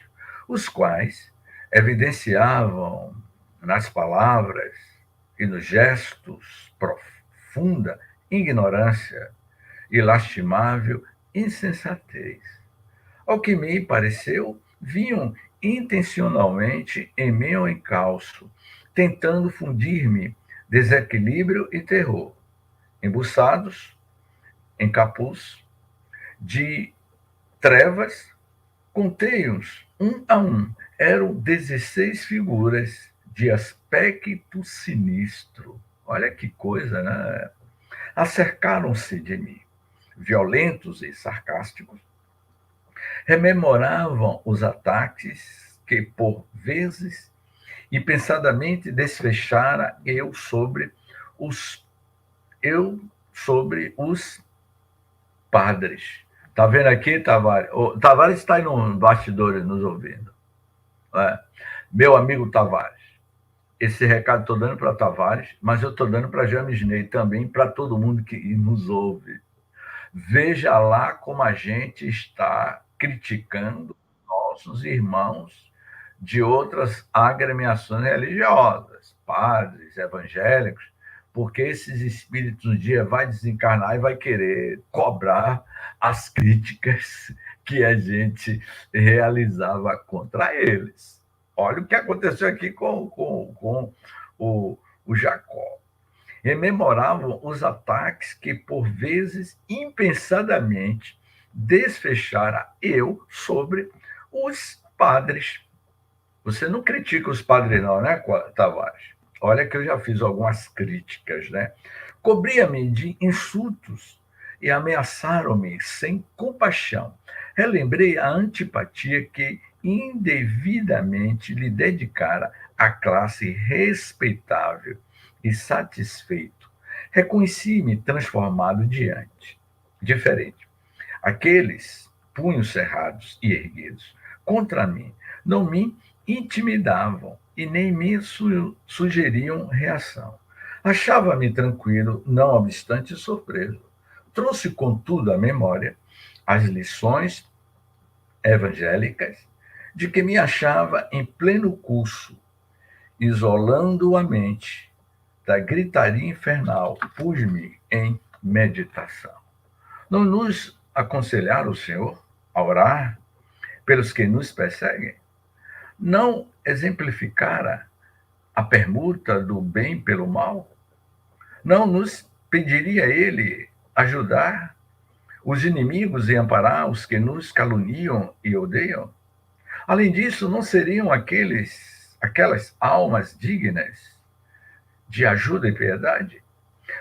os quais evidenciavam nas palavras e nos gestos profunda ignorância e lastimável insensatez. Ao que me pareceu, vinham intencionalmente em meu encalço, tentando fundir-me desequilíbrio e terror. Embuçados, em capuz, de trevas, contei-os um a um. Eram 16 figuras de aspecto sinistro. Olha que coisa, né? Acercaram-se de mim, violentos e sarcásticos, rememoravam os ataques que, por vezes, impensadamente desfechara os sobre os padres. Tá vendo aqui, Tavares? O Tavares está aí no bastidores nos ouvindo. Meu amigo Tavares, esse recado estou dando para Tavares, mas eu estou dando para James Ney também, para todo mundo que nos ouve. Veja lá como a gente está criticando nossos irmãos de outras agremiações religiosas, padres, evangélicos, porque esses espíritos um dia vai desencarnar e vai querer cobrar as críticas que a gente realizava contra eles. Olha o que aconteceu aqui com o Jacó. Rememoravam os ataques que, por vezes, impensadamente, desfechara eu sobre os padres. Você não critica os padres, não, né, Tavares? Olha que eu já fiz algumas críticas, né? Cobria-me de insultos e ameaçaram-me sem compaixão. Relembrei a antipatia que indevidamente lhe dedicara a classe respeitável e satisfeito. Reconheci-me transformado diferente. Aqueles punhos cerrados e erguidos contra mim não me intimidavam e nem me sugeriam reação. Achava-me tranquilo, não obstante surpreso. Trouxe, contudo, à memória as lições evangélicas de que me achava em pleno curso, isolando a mente da gritaria infernal, pus-me em meditação. Não nos aconselhar o Senhor a orar pelos que nos perseguem? Não exemplificara a permuta do bem pelo mal? Não nos pediria ele ajudar os inimigos e amparar os que nos caluniam e odeiam? Além disso, não seriam aquelas almas dignas de ajuda e piedade?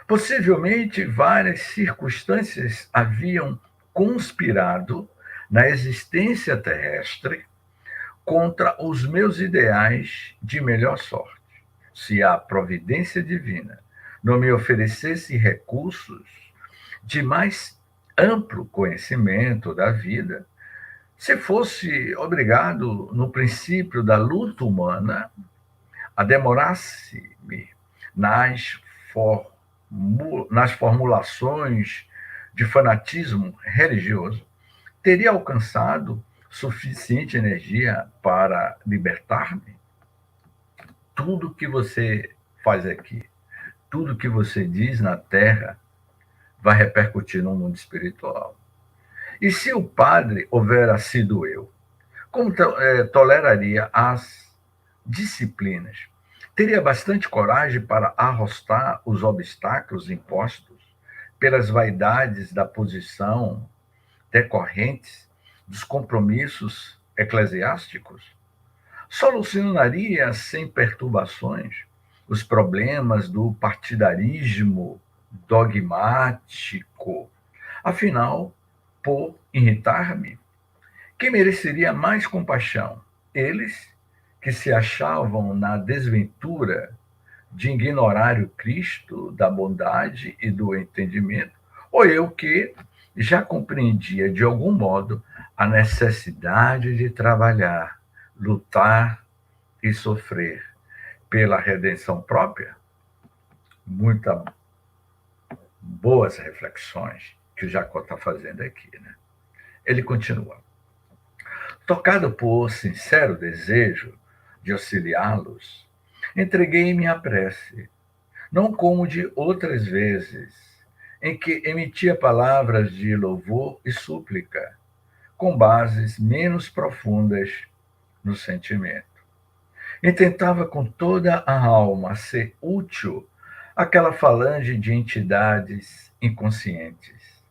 Possivelmente várias circunstâncias haviam conspirado na existência terrestre contra os meus ideais de melhor sorte. Se a providência divina não me oferecesse recursos de mais amplo conhecimento da vida, se fosse obrigado, no princípio da luta humana, a demorar-se-me nas, nas formulações de fanatismo religioso, teria alcançado suficiente energia para libertar-me? Tudo que você faz aqui, tudo que você diz na Terra, vai repercutir no mundo espiritual. E se o padre houvera sido eu, como toleraria as disciplinas? Teria bastante coragem para arrostar os obstáculos impostos pelas vaidades da posição decorrentes dos compromissos eclesiásticos? Solucionaria sem perturbações os problemas do partidarismo dogmático? Afinal, por irritar-me, quem mereceria mais compaixão? Eles que se achavam na desventura de ignorar o Cristo da bondade e do entendimento, ou eu que já compreendia de algum modo a necessidade de trabalhar, lutar e sofrer pela redenção própria? Muitas boas reflexões que o Jacó está fazendo aqui, né? Ele continua. Tocado por sincero desejo de auxiliá-los, entreguei minha prece, não como de outras vezes, em que emitia palavras de louvor e súplica, com bases menos profundas no sentimento. E tentava com toda a alma ser útil àquela falange de entidades inconscientes.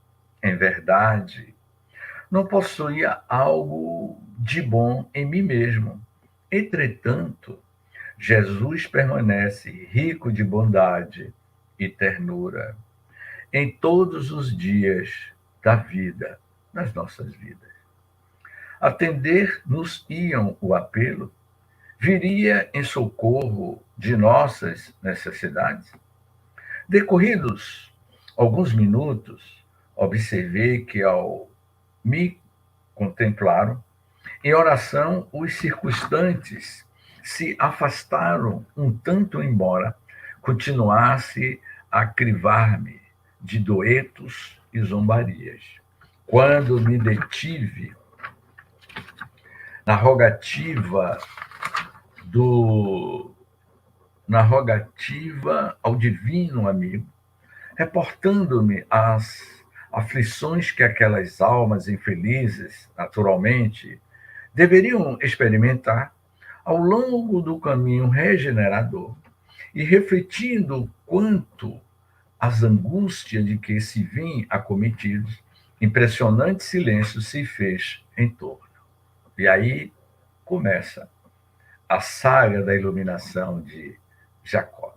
Em verdade, não possuía algo de bom em mim mesmo. Entretanto, Jesus permanece rico de bondade e ternura em todos os dias da vida, nas nossas vidas. Atender-nos-iam o apelo, viria em socorro de nossas necessidades. Decorridos alguns minutos, observei que, ao me contemplaram, em oração, os circunstantes se afastaram um tanto, embora continuasse a crivar-me de duetos e zombarias. Quando me detive na rogativa do na rogativa ao divino amigo, reportando-me as aflições que aquelas almas infelizes, naturalmente, deveriam experimentar ao longo do caminho regenerador, e refletindo quanto às angústias de que se vim acometidos, impressionante silêncio se fez em torno. E aí começa a saga da iluminação de Jacó.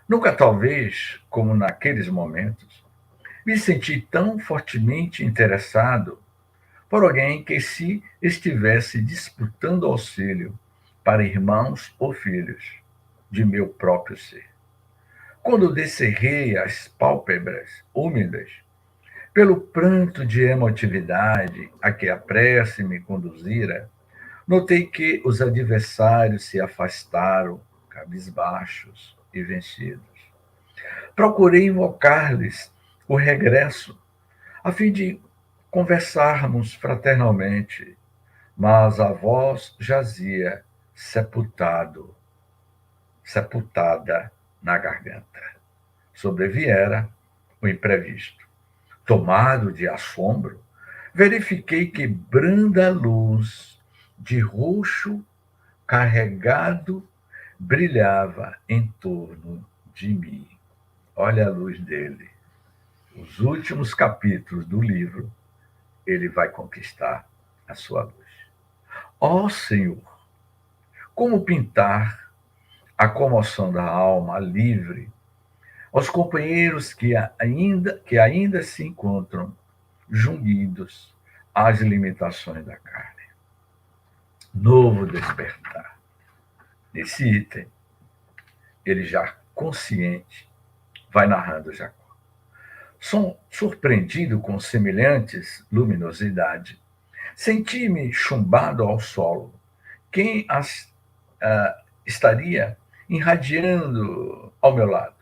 Nunca, talvez, como naqueles momentos, me senti tão fortemente interessado por alguém que se estivesse disputando auxílio para irmãos ou filhos de meu próprio ser. Quando descerrei as pálpebras úmidas pelo pranto de emotividade a que a prece me conduzira, notei que os adversários se afastaram, cabisbaixos e vencidos. Procurei invocar-lhes o regresso, a fim de conversarmos fraternalmente, mas a voz jazia sepultada na garganta. Sobreviera o imprevisto. Tomado de assombro, verifiquei que branda luz de roxo carregado brilhava em torno de mim. Olha a luz dele. Os últimos capítulos do livro, ele vai conquistar a sua luz. Ó Senhor, como pintar a comoção da alma livre aos companheiros que ainda se encontram jungidos às limitações da carne. Novo despertar. Nesse item, ele já consciente vai narrando Jacó. Surpreendido com semelhantes luminosidade, senti-me chumbado ao solo. Quem estaria irradiando ao meu lado?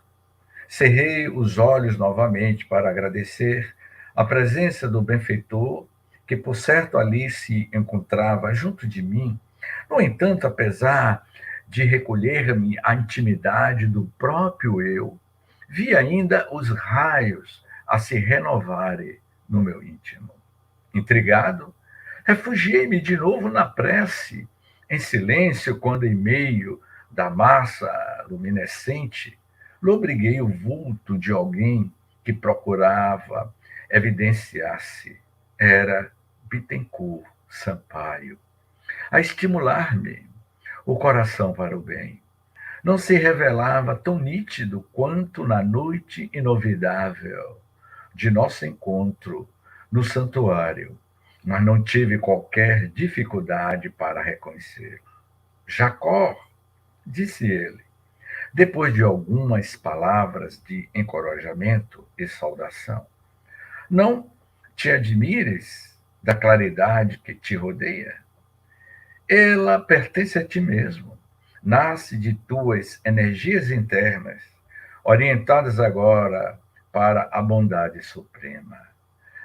Cerrei os olhos novamente para agradecer a presença do benfeitor, que por certo ali se encontrava junto de mim. No entanto, apesar de recolher-me à intimidade do próprio eu, vi ainda os raios a se renovarem no meu íntimo. Intrigado, refugiei-me de novo na prece, em silêncio, quando em meio da massa luminescente, lobriguei o vulto de alguém que procurava evidenciar-se. Era Bittencourt Sampaio, a estimular-me o coração para o bem. Não se revelava tão nítido quanto na noite inovidável de nosso encontro no santuário, mas não tive qualquer dificuldade para reconhecer. Jacó, disse ele, depois de algumas palavras de encorajamento e saudação, não te admires da claridade que te rodeia? Ela pertence a ti mesmo, nasce de tuas energias internas, orientadas agora para a bondade suprema.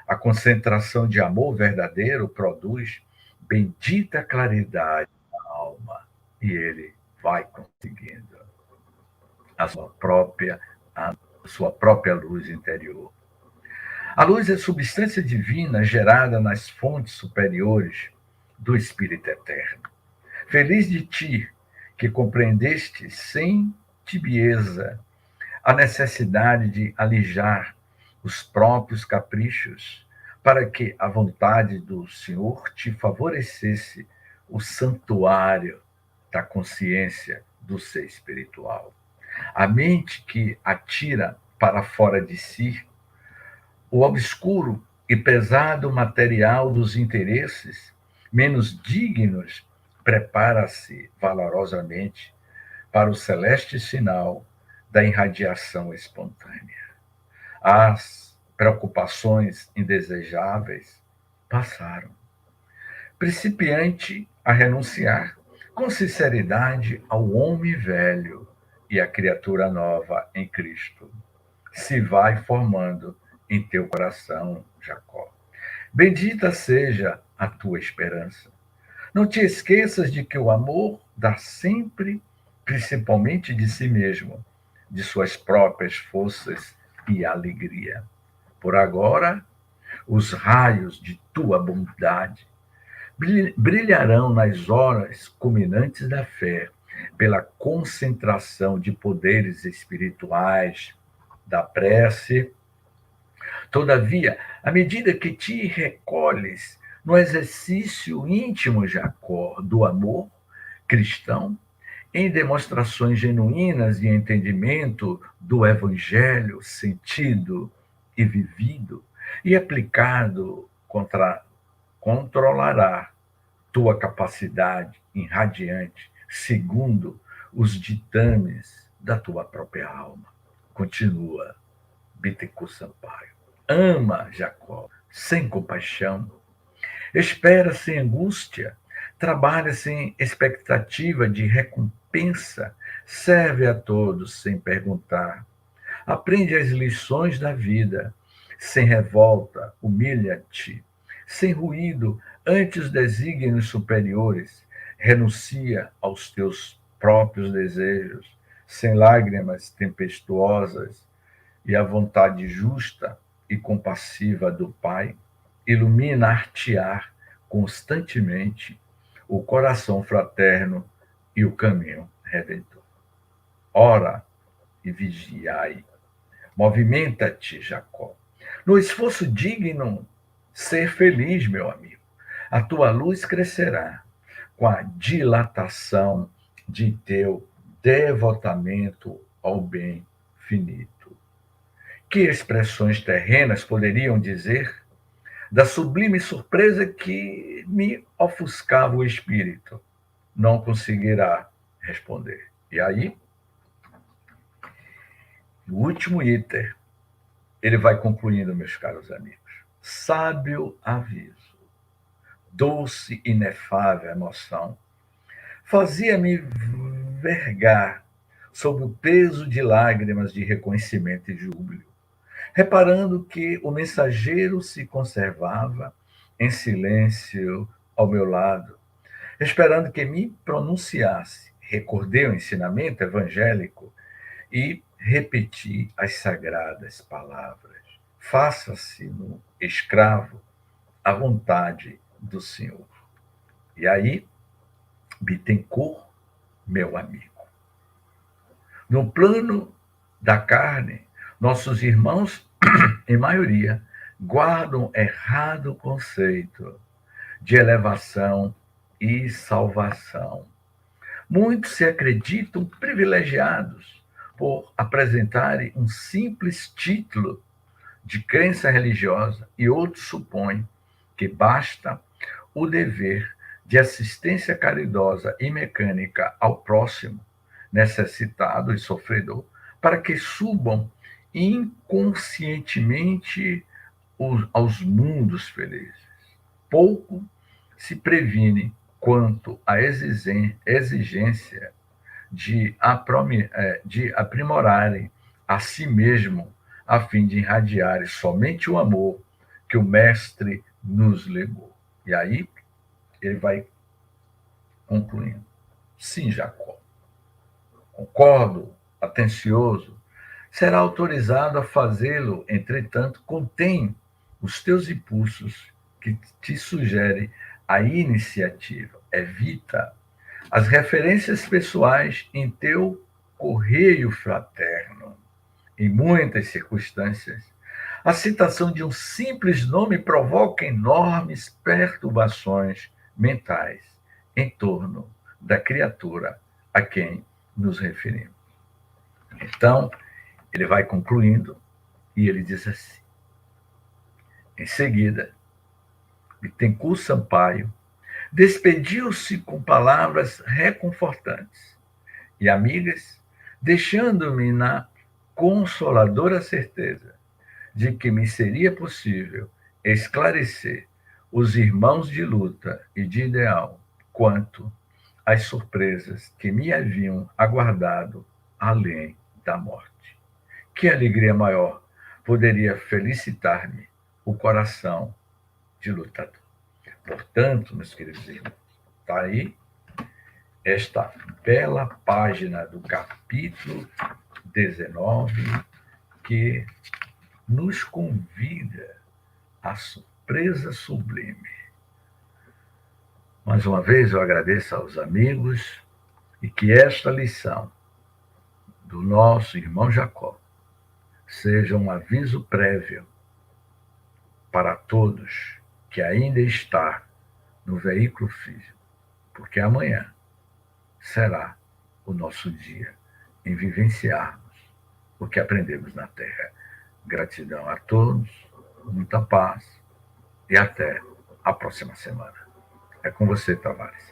A concentração de amor verdadeiro produz bendita claridade na alma, e ele vai conseguindo a sua própria, a sua própria luz interior. A luz é substância divina gerada nas fontes superiores do Espírito Eterno. Feliz de ti, que compreendeste sem tibieza a necessidade de alijar os próprios caprichos para que a vontade do Senhor te favorecesse o santuário da consciência do ser espiritual. A mente que atira para fora de si o obscuro e pesado material dos interesses menos dignos prepara-se valorosamente para o celeste sinal da irradiação espontânea. As preocupações indesejáveis passaram. Principiante a renunciar com sinceridade ao homem velho e à criatura nova em Cristo. Se vai formando em teu coração, Jacó. Bendita seja a tua esperança. Não te esqueças de que o amor dá sempre, principalmente de si mesmo, de suas próprias forças e alegria. Por agora, os raios de tua bondade brilharão nas horas culminantes da fé, pela concentração de poderes espirituais, da prece. Todavia, à medida que te recolhes no exercício íntimo, Jacó, do amor cristão, em demonstrações genuínas de entendimento do Evangelho sentido e vivido e aplicado, controlará tua capacidade irradiante segundo os ditames da tua própria alma. Continua Bittencourt Sampaio. Ama Jacó sem compaixão, espera sem angústia, trabalha sem expectativa de recompensa, serve a todos sem perguntar, aprende as lições da vida, sem revolta, humilha-te, sem ruído ante os desígnios superiores, renuncia aos teus próprios desejos, sem lágrimas tempestuosas, e a vontade justa e compassiva do Pai ilumina-te-á constantemente o coração fraterno e o caminho redentor. Ora e vigiai. Movimenta-te, Jacó. No esforço digno, ser feliz, meu amigo. A tua luz crescerá com a dilatação de teu devotamento ao bem finito. Que expressões terrenas poderiam dizer da sublime surpresa que me ofuscava o espírito? Não conseguirá responder. E aí, o último item, ele vai concluindo, meus caros amigos. Sábio aviso, doce e inefável emoção, fazia-me vergar sob o peso de lágrimas de reconhecimento e júbilo, reparando que o mensageiro se conservava em silêncio ao meu lado, esperando que me pronunciasse. Recordei o ensinamento evangélico e repeti as sagradas palavras: faça-se no escravo a vontade do Senhor. E aí, Bittencourt, meu amigo. No plano da carne, nossos irmãos, em maioria, guardam errado conceito de elevação e salvação. Muitos se acreditam privilegiados por apresentarem um simples título de crença religiosa e outros supõem que basta o dever de assistência caridosa e mecânica ao próximo, necessitado e sofredor, para que subam inconscientemente aos mundos felizes. Pouco se previne quanto à exigência de aprimorarem a si mesmo, a fim de irradiarem somente o amor que o Mestre nos legou. E aí ele vai concluindo. Sim, Jacó, concordo, atencioso, será autorizado a fazê-lo, entretanto, contém os teus impulsos que te sugerem a iniciativa. Evita as referências pessoais em teu correio fraterno. Em muitas circunstâncias, a citação de um simples nome provoca enormes perturbações mentais em torno da criatura a quem nos referimos. Então, ele vai concluindo e ele diz assim: em seguida, Bittencourt Sampaio despediu-se com palavras reconfortantes e amigas, deixando-me na consoladora certeza de que me seria possível esclarecer os irmãos de luta e de ideal quanto às surpresas que me haviam aguardado além da morte. Que alegria maior poderia felicitar-me o coração de lutador. Portanto, meus queridos irmãos, está aí esta bela página do capítulo 19 que nos convida à surpresa sublime. Mais uma vez eu agradeço aos amigos e que esta lição do nosso irmão Jacó seja um aviso prévio para todos que ainda está no veículo físico, porque amanhã será o nosso dia em vivenciarmos o que aprendemos na Terra. Gratidão a todos, muita paz e até a próxima semana. É com você, Tavares.